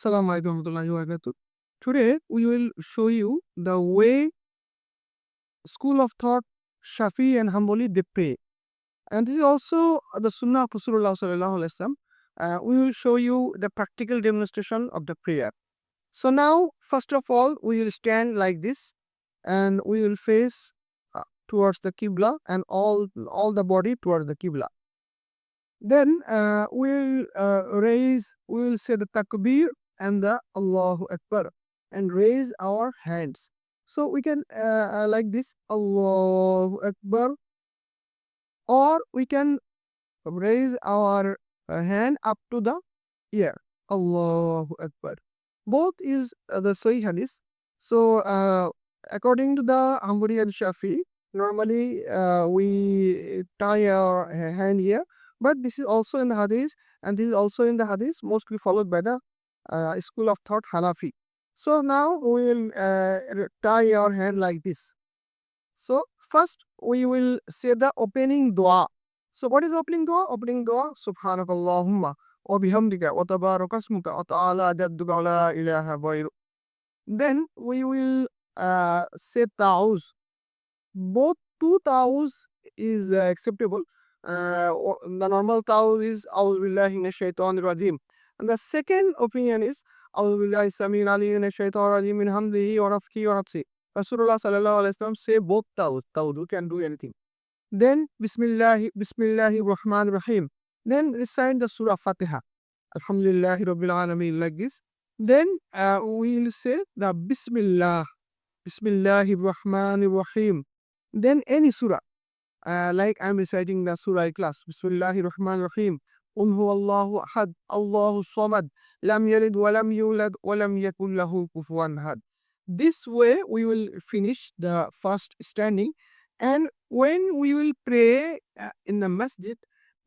Assalamu alaikum warahmatullahi wabarakatuh. Today we will show you the way school of thought Shafii and Hanbali they pray. And this is also the Sunnah of Rasulullah sallallahu alaihi wasallam. We will show you the practical demonstration of the prayer. So now, first of all, we will stand like this, and we will face towards the Qibla and all the body towards the Qibla. Then we will say the takbir and the Allahu Akbar and raise our hands. So we can like this Allahu Akbar, or we can raise our hand up to the ear. Allahu Akbar. Both is the Sahih hadith. So according to the Hanbali and Shafi'i, normally we tie our hand here, but this is also in the hadith, and this is also in the hadith, mostly followed by the school of thought Hanafi. So now we will tie our hand like this. So first we will say the opening dua. So what is opening dua? Opening dua, Subhanakallahumma wa bihamdika wa tabarakasmuka wa ta'ala jadduka wa la ilaha ghairu. Then we will say ta'uz. Both two ta'uz is acceptable. The normal ta'uz is A'udhu billahi minash shaitanir rajim. And the second opinion is A'udhu billahi samir alim minash shaitanir rajim min hamdihi wa nafkihi wa nafsi. Rasulullah sallallahu alaihi wasallam say both ta'uz. Ta'uz, you can do anything. Then Bismillahi Rahman Rahim. Then recite the Surah Fatiha. Alhamdulillahi Rabbil Alameen, like this. Then we will say the Bismillah. Bismillahi Rahman Rahim. Then any surah. Like I'm reciting the Surah class. Bismillahi Rahman Rahim. Huwallahu ahad, Allahu samad, lam yalid wa lam yulad wa lam yakul lahu kufuwan ahad. This way we will finish the first standing, and when we will pray in the masjid,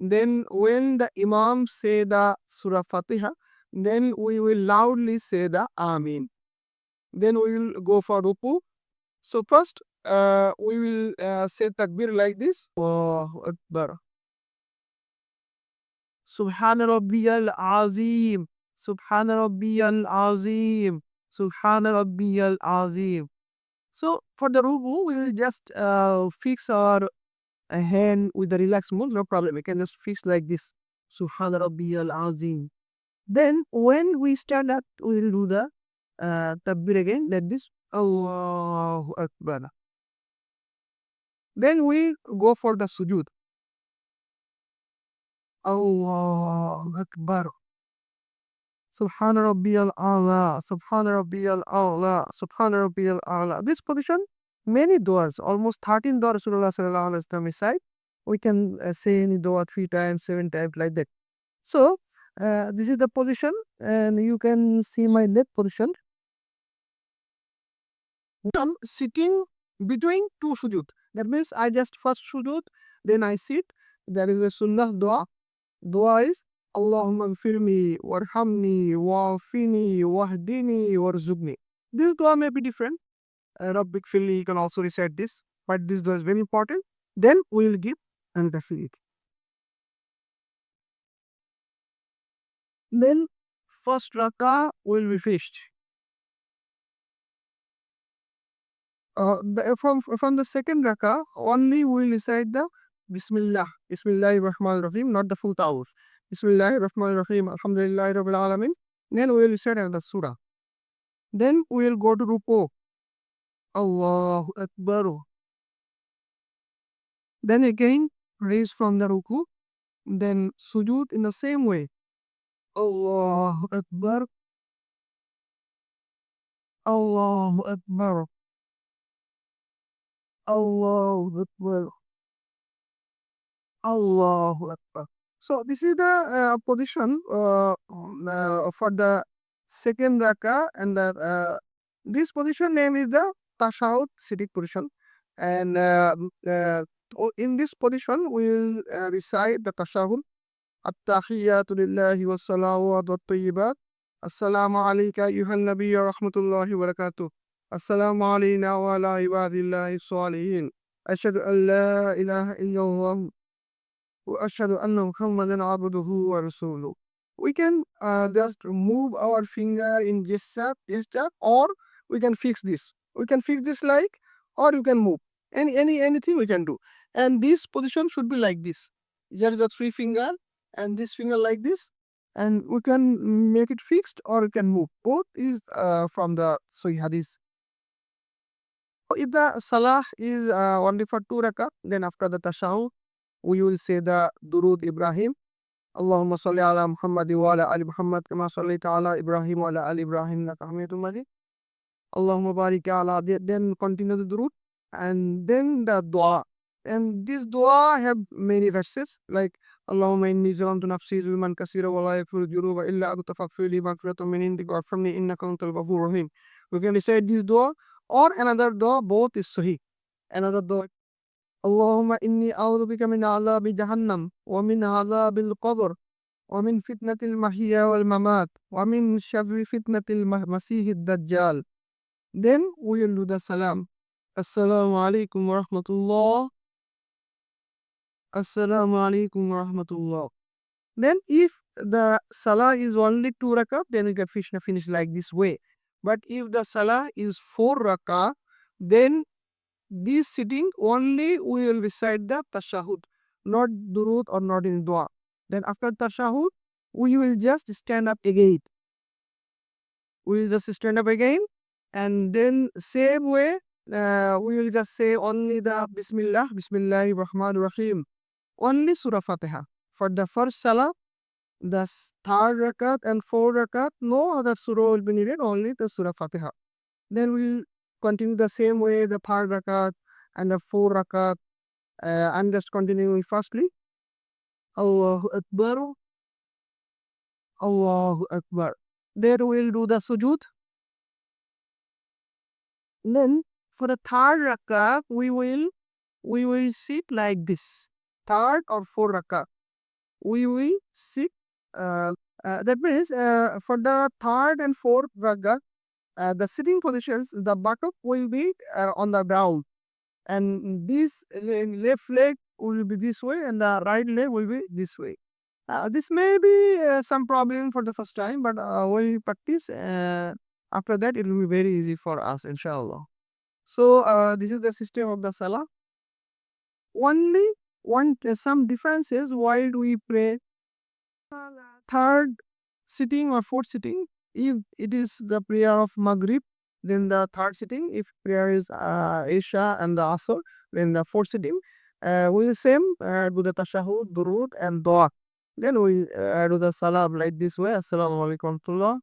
then when the Imam say the Surah Fatiha, then we will loudly say the Ameen. Then we will go for Ruku. So first we will say takbir like this. Allahu Akbar. Subhana Rabbiyal Azim. Subhana Rabbiyal Azim. Subhana Rabbiyal Azim. So for the ruku, we will just fix our hand with the relaxed mode, no problem. We can just fix like this. Subhana Rabbiyal Azim. Then when we stand up, we will do the takbir again, like this. Allahu Akbar. Then we go for the sujud. Allahu Akbar. Subhana Rabbiyal A'la, Subhana Rabbiyal A'la, Subhana Rabbiyal A'la. This position, many du'as, almost 13 du'as Rasulullah sallallahu alaihi wasallam recite. We can say any dua 3 times, 7 times, like that. So this is the position, and you can see my left position. I'm sitting between two sujud. That means I just first sujud, then I sit. There is a sunnah dua. Dua is Allahumma gfirli warhamni wa'afini wahdini warzuqni. This dua may be different. Rabbik firli, you can also recite this, but this dua is very important. Then we will give and tafsir. Then first raka will be finished. From the second raka, only we will recite the Bismillah, Bismillahir Rahmanir Rahim, not the full ta'awuz. Bismillahir Rahmanir Rahim, Alhamdulillahi Rabbil Alamin. Then we will recite the surah. Then we will go to Ruku. Allahu Akbar. Then again raise from the Ruku. Then sujud in the same way. Allahu Akbar. Allahu Akbar. Allahu Akbar. Allahu Akbar. So this is the position for the second raka, and this position name is the tashahud, sitting position, and in this position we will recite the tashahud. At-tahiyyatu lillahi was-salawatu wat-tayyibat. Assalamu alayka ayyuhan nabiyyu wa rahmatullahi wa barakatuh. Assalamu alayna wa ala ibadillahi salihin. Ashhadu an la ilaha illallah wa ashhadu anna Muhammadan abduhu wa rasuluh. We can just move our finger in gesture, or we can fix this. We can fix this like, or you can move. Anything we can do. And this position should be like this. Just the three finger and this finger like this. And we can make it fixed or we can move. Both is from the Sahih Hadith. If the Salah is only for 2 rakat, then after the tashahud, we will say the Durud Ibrahim. Allahumma salli ala Muhammad wa ala ali Muhammad kama sallaita ala Ibrahim wa ala ali Ibrahim innaka Hamidum Majid. Allahumma barik ala, then continue the durud, and then the dua. And this dua have many verses like Allahumma inni zalamtu nafsi zulman kaseera wa la yaghfiru dhunuba illa anta faghfir li maghfiratan min indika warhamni innaka antal ghafurur rahim. We can recite this dua or another dua, both is sahih. Another dua, Allahumma inni a'udhu bika min adhabi jahannam wa min adhabil qabr wa min fitnatil mahya wal mamat wa min sharri fitnatil masihid dajjal. Then we will do the salam. Assalamu alaikum wa rahmatullah. Assalamu alaikum wa rahmatullah. Then if the salah is only 2 rakat, then we can finish like this way. But if the salah is 4 rakat, then this sitting only we will recite the tashahud, not durud or not in dua. Then after tashahud, we will just stand up again. We will just stand up again, and then same way we will just say only the Bismillah, Bismillahir Rahmanir Rahim, only Surah Fatiha. For the first salah, the third rakat and fourth rakat, no other surah will be needed, only the Surah Fatiha. Then we will continue the same way, the third rakat and the fourth rakat. I'm just continuing firstly. Allahu Akbar, Allahu Akbar. Then we will do the sujud. Then for the third rakah, we will sit like this. Third or fourth rakah, we will sit. That means for the third and fourth rakah, the sitting positions, the buttock will be on the ground, and this left leg will be this way, and the right leg will be this way. This may be some problem for the first time, but when we practice, after that it will be very easy for us, inshallah. So this is the system of the salah. Only some differences while we pray third sitting or fourth sitting. If it is the prayer of Maghrib, then the third sitting. If prayer is Isha and the Asr, then the fourth sitting. We will same do the tashahud, durud, and dua. Then we do the salam like this way. Assalamu alaikum warahmatullah.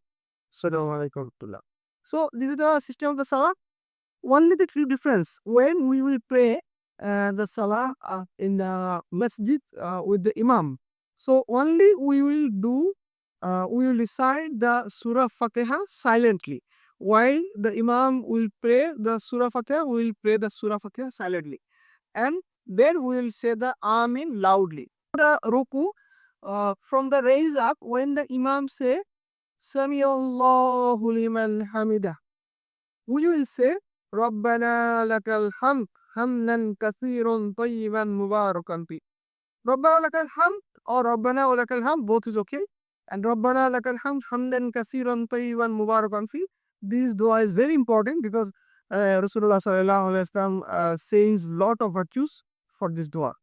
Assalamu alaikum warahmatullah. So this is the system of the salah. Only the few difference when we will pray the salah in the masjid with the imam. So only we will recite the Surah Fatiha silently. While the imam will pray the Surah Fatiha, we will pray the Surah Fatiha silently. And then we will say the Amin loudly. The Ruku, from the raise up, when the imam say Sami Allahu liman hamidah, we will say Rabbana lakal hamd hamdan kathiran tayyiban mubarakan fi. Rabbana lakal hamd or Rabbana wa lakal hamd, both is okay. And Rabbana lakal hamd hamdan kathiran tayyiban mubarakan fi. This dua is very important because Rasulullah sallallahu alaihi wasallam says lot of virtues for this dua.